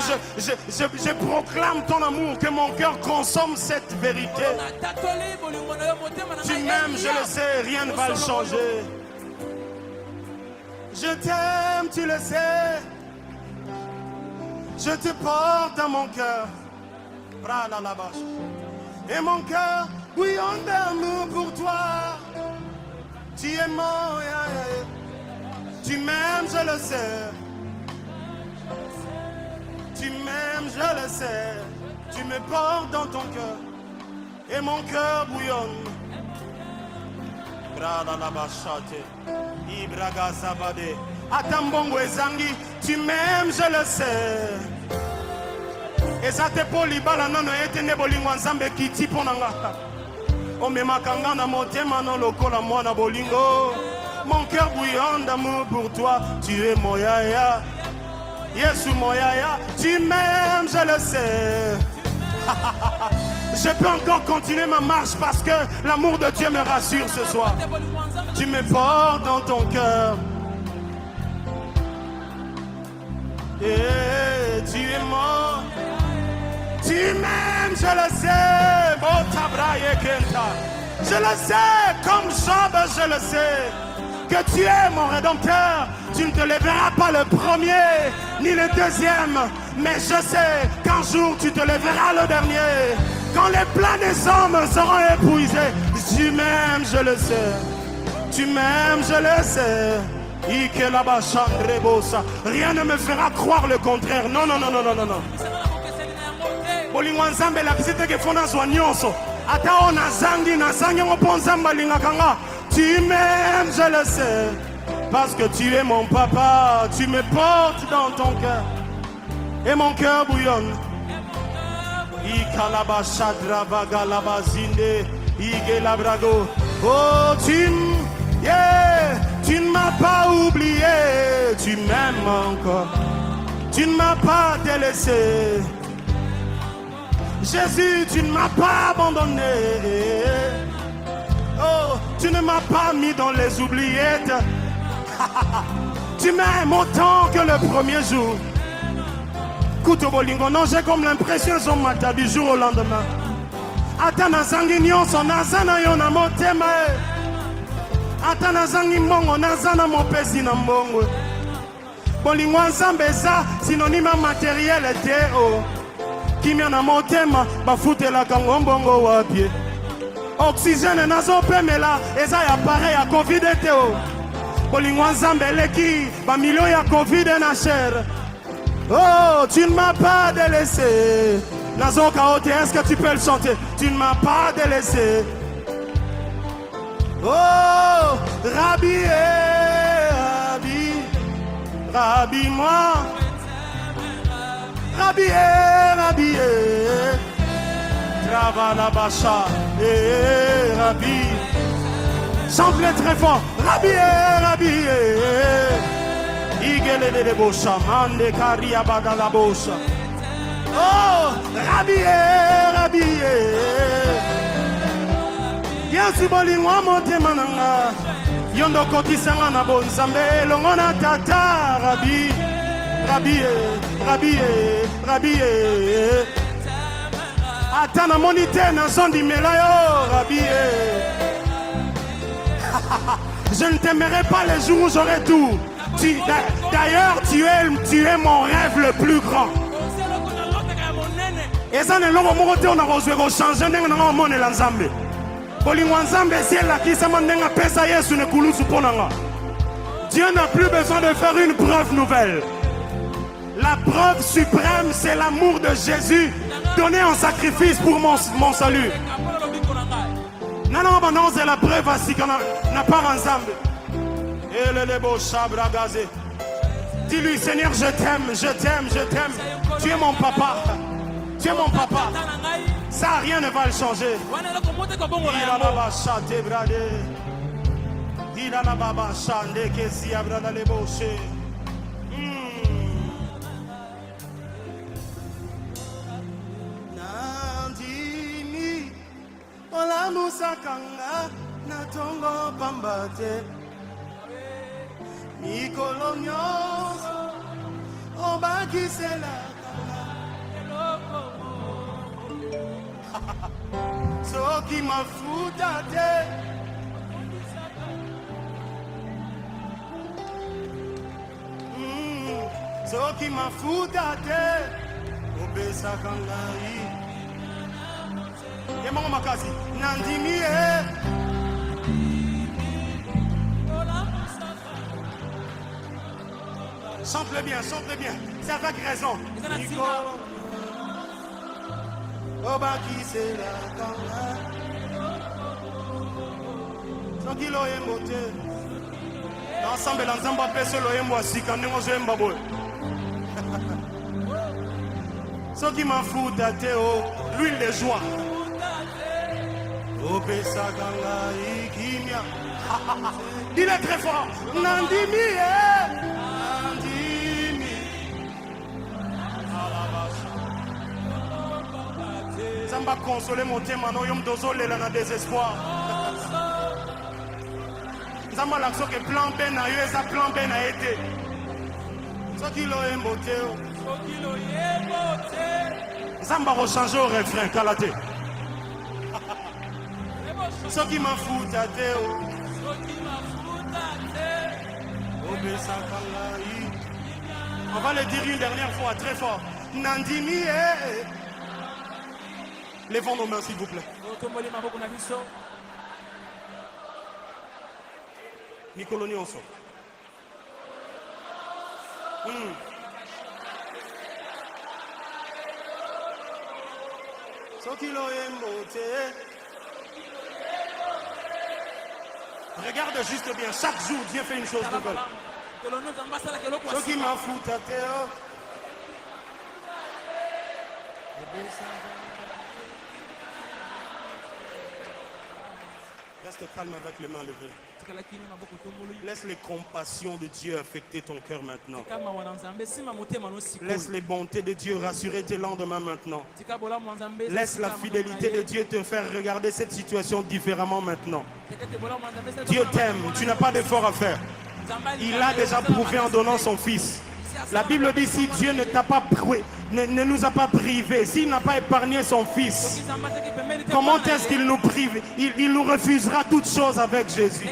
Seigneur, je proclame ton amour, que mon cœur consomme cette vérité. Tu m'aimes, je le sais, rien ne va le changer. Je t'aime, tu le sais. Je te porte dans mon cœur. Et mon cœur bouillonne d'amour pour toi. Tu es mon, tu m'aimes, je le sais. Tu m'aimes, je le sais. Tu me portes dans ton cœur. Et mon cœur bouillonne. Atambongo ezangi, tu m'aimes, je le sais. Et ça te polibala non etene bolingo nzambe kiti ponanga. O memakanga na motema no lokola mwana bolingo. Mon cœur bouillonne d'amour pour toi, tu es mon yaya. Yesu mon yaya, tu m'aimes, je le sais. Je peux encore continuer ma marche parce que l'amour de Dieu me rassure ce soir. Tu me portes dans ton cœur. Et tu es mort. Tu m'aimes, je le sais. Je le sais, comme Job, je le sais. Que tu es mon rédempteur. Tu ne te lèveras pas le premier, ni le deuxième. Mais je sais qu'un jour tu te lèveras le dernier. Quand les plans des hommes seront épuisés. Tu m'aimes, je le sais. Tu m'aimes, je le sais. Rien ne me fera croire le contraire. Non, non, non, non, non, non, non. Tu m'aimes, je le sais. Parce que tu es mon papa. Tu me portes dans ton cœur. Et mon cœur bouillonne. Oh, tu ne m'as pas oublié. Tu m'aimes encore. Tu ne m'as pas délaissé. Jésus, tu ne m'as pas abandonné. Oh, tu ne m'as pas mis dans les oubliettes. Tu m'aimes autant que le premier jour. Kutobolingo, non, j'ai comme l'impression que m'a du jour au lendemain. Atana zangi nyonso nazana yo na motema. Atana zangi mbongo nazana mopesi na mbongo. Bolingo nzambe eza synonyme matériel te o. Kimia na motema bafutela kango mbongo wapie. Oxygène nazo pemela eza ya pareil ya Covid te o. Bolingo nzambe leki ba millions ya Covid na cher. Oh, tu ne m'as pas délaissé. Nazo Kaote, est-ce que tu peux le chanter? Tu ne m'as pas délaissé. Oh, Rabbi, Rabbi, Rabbi, moi. Rabbi, Rabbi, Travala Bacha, Rabbi. Chante-le très fort. Rabbi, Rabbi, Igele de Bosha, Mande Karia Badala Bosha. Oh, Rabbi, Rabbi, Yansu Bolingwa Mote Mananga, Yondo Koti Sangana Bonsambe, Longona Tata, Rabbi, Rabbi, Rabbi, Rabbi, Atana Monite, Nazondi Melayo, Rabbi. Je ne t'aimerai pas les jours où j'aurai tout. D'ailleurs, tu es mon rêve le plus grand. Et ça, on a changé de monde l'ensemble. Dieu n'a plus besoin de faire une preuve nouvelle. La preuve suprême, c'est l'amour de Jésus donné en sacrifice pour mon salut. Non, non, non, c'est la preuve ainsi qu'on n'a pas ensemble. Et le beau chabra gazé. Dis-lui, Seigneur, je t'aime, je t'aime, je t'aime. Tu es mon papa. Tu es mon papa. Ça, rien ne va le changer. Il a la bachate bradé. Il a la babachande que si abrada les bouchers. Nandini, ola musakanga, natongo pambate. Mikolo nyonso, obakisela. soki mafuta te soki mafuta te opesaka ngai ye moko makasi nandimi ye chante bien, c'est avec raison. Obaki c'est la kanga soki loyembo te ensemble na nzambe apesa loyembo asika ndenge ozoyemba boye soki mafuta te o l'huile de joie opesaka ngai kimia dis-le très fort nandimi nandimi nzambe akonsole motema na oyo moto ozolela na désespoir nzambe alaka soki plan B na yo eza plan B na ye te soki loyembo te nzambe akochange o refrain kala te soki mafuta te opesaka ngai on va le dire une dernière fois très fort nandimi levons nos mains s'il vous plaît mikolo nyonso soki loyembo te regarde juste bien chaque jour Dieu fait une chose nouvelle soki mafuta te reste calme avec les mains levées. Laisse les compassions de Dieu affecter ton cœur maintenant. Laisse les bontés de Dieu rassurer tes lendemains maintenant. Laisse la fidélité de Dieu te faire regarder cette situation différemment maintenant. Dieu t'aime, tu n'as pas d'effort à faire. Il a déjà prouvé en donnant son Fils. La Bible dit si Dieu ne t'a pas ne nous a pas privés, s'il n'a pas épargné son Fils, comment est-ce qu'il nous prive? Il nous refusera toutes choses avec Jésus.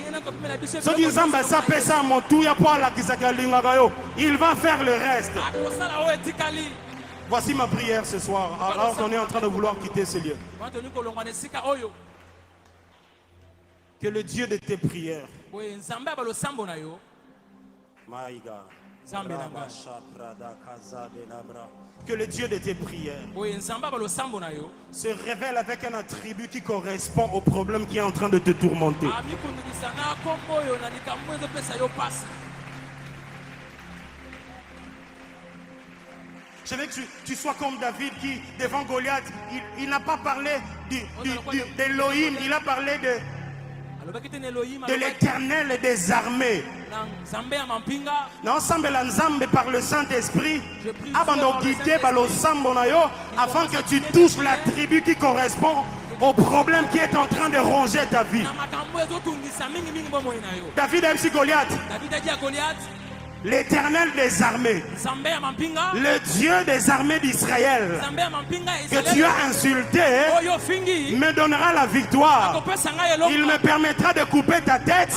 Il va faire le reste. Voici ma prière ce soir, alors qu'on est en train de vouloir quitter ce lieu. Que le Dieu de tes prières, que le Dieu de tes prières se révèle avec un attribut qui correspond au problème qui est en train de te tourmenter. Je veux que tu sois comme David qui, devant Goliath, il n'a pas parlé d'Elohim, il a parlé de l'Éternel des armées. Ensemble la Nzambe par le Saint-Esprit afin que tu touches la tribu qui correspond au problème qui est en train de ronger ta vie. David a dit Goliath, l'Éternel des armées, le Dieu des armées d'Israël, que tu as insulté, me donnera la victoire. Il me permettra de couper ta tête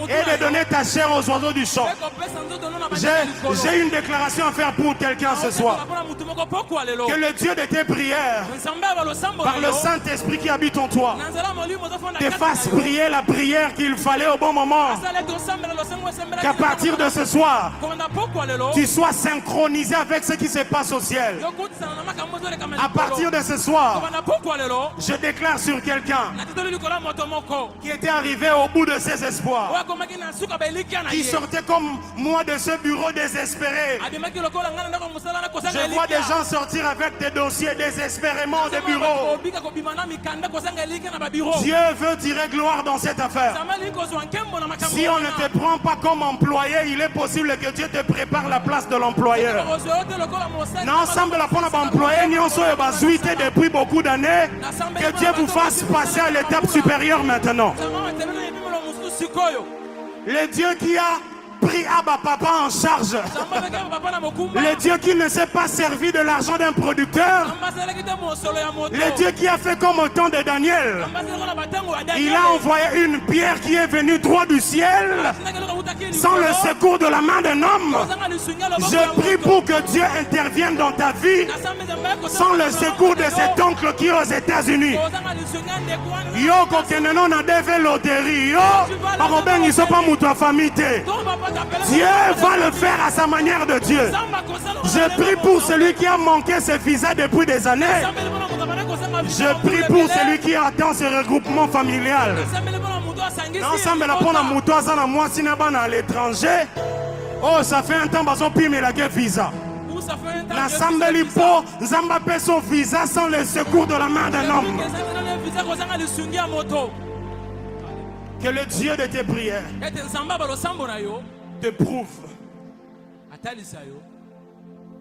et de donner ta chair aux oiseaux du champ. J'ai une déclaration à faire pour quelqu'un ce soir. Que le Dieu de tes prières, par le Saint-Esprit qui habite en toi, te fasse prier la prière qu'il fallait au bon moment. Qu'à partir de ce soir, tu sois synchronisé avec ce qui se passe au ciel. À partir de ce soir, je déclare sur quelqu'un qui était arrivé au bout de ses espoirs, qui sortait comme moi de ce bureau désespéré. Je vois des gens sortir avec des dossiers désespérément de bureau. Dieu veut tirer gloire dans cette affaire. Si on ne te prend pas comme employé, il est possible que Dieu te prépare la place de l'employeur. Ensemble, la bonne employé, nous sommes depuis beaucoup d'années. Que Dieu vous fasse passer à l'étape supérieure maintenant. Le Dieu qui a pris Abba Papa en charge. Le Dieu qui ne s'est pas servi de l'argent d'un producteur. Le Dieu qui a fait comme au temps de Daniel. Il a envoyé une pierre qui est venue droit du ciel, sans le secours de la main d'un homme. Je prie pour que Dieu intervienne dans ta vie, sans le secours de cet oncle qui est aux États-Unis. Yo kokeneno na deve loterie. Yo akobengi sopa mutu a famille. Dieu va le faire à sa manière de Dieu. Je prie pour celui qui a manqué ce visa depuis des années. Je prie pour celui qui attend ce regroupement familial. Ensemble, la bonne moutoise à moi, si n'est pas à l'étranger. Oh, ça fait un temps qu'ils ont pris la visa. L'ensemble lipo, Zamba paie son visa sans le secours de la main d'un homme. Que le Dieu de tes prières te prouve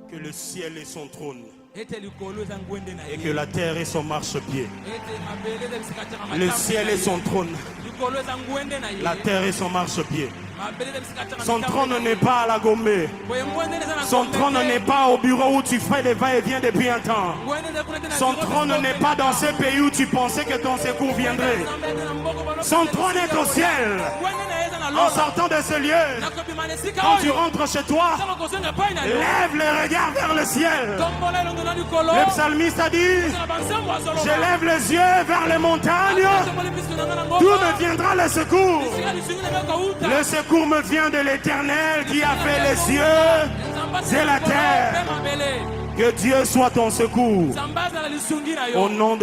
que le ciel est son trône et que la terre est son marchepied. Le ciel est son trône, la terre est son marchepied. Son trône n'est pas à la Gombe. Son trône n'est pas au bureau où tu fais des va-et-vient depuis un temps. Son trône n'est pas dans ce pays où tu pensais que ton secours viendrait. Son trône est au ciel. En sortant de ce lieu, quand tu rentres chez toi, lève les regards vers le ciel. Le psalmiste a dit, je lève les yeux vers les montagnes. D'où me viendra le secours? Le secours me vient de l'Éternel qui a fait les cieux et la terre. Que Dieu soit ton secours. Au nom de